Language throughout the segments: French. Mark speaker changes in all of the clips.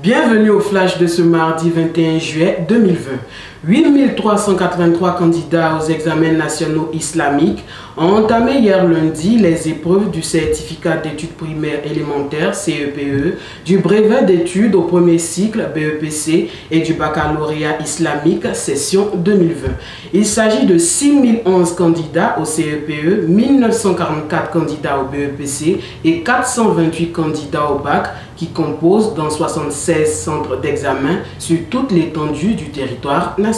Speaker 1: Bienvenue au flash de ce mardi 21 juillet 2020. 8383 candidats aux examens nationaux islamiques ont entamé hier lundi les épreuves du certificat d'études primaires élémentaires CEPE, du brevet d'études au premier cycle BEPC et du baccalauréat islamique session 2020. Il s'agit de 6011 candidats au CEPE, 1944 candidats au BEPC et 428 candidats au bac qui composent dans 76 centres d'examen sur toute l'étendue du territoire national.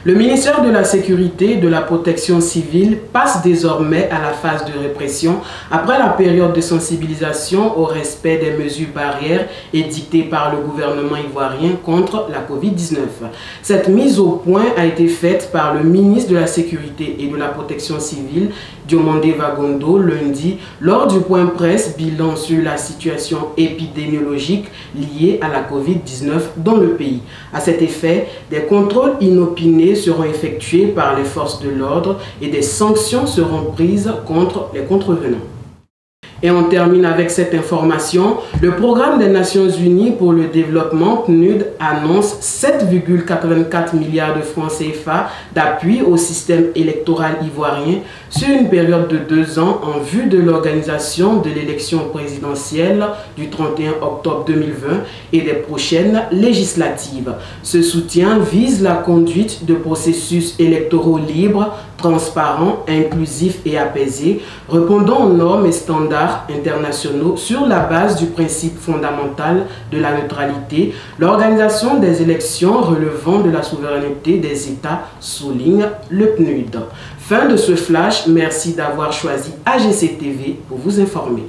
Speaker 1: Le ministère de la Sécurité et de la Protection civile passe désormais à la phase de répression après la période de sensibilisation au respect des mesures barrières édictées par le gouvernement ivoirien contre la Covid-19. Cette mise au point a été faite par le ministre de la Sécurité et de la Protection civile, Diomandé Vagondo, lundi, lors du point presse bilan sur la situation épidémiologique liée à la Covid-19 dans le pays. À cet effet, des contrôles inopinés seront effectués par les forces de l'ordre et des sanctions seront prises contre les contrevenants. Et on termine avec cette information. Le programme des Nations Unies pour le développement, PNUD, annonce 7,84 milliards de francs CFA d'appui au système électoral ivoirien sur une période de 2 ans en vue de l'organisation de l'élection présidentielle du 31 octobre 2020 et des prochaines législatives. Ce soutien vise la conduite de processus électoraux libres, transparents, inclusifs et apaisés, répondant aux normes et standards internationaux sur la base du principe fondamental de la neutralité, l'organisation des élections relevant de la souveraineté des États, souligne le PNUD. Fin de ce flash, merci d'avoir choisi AGC TV pour vous informer.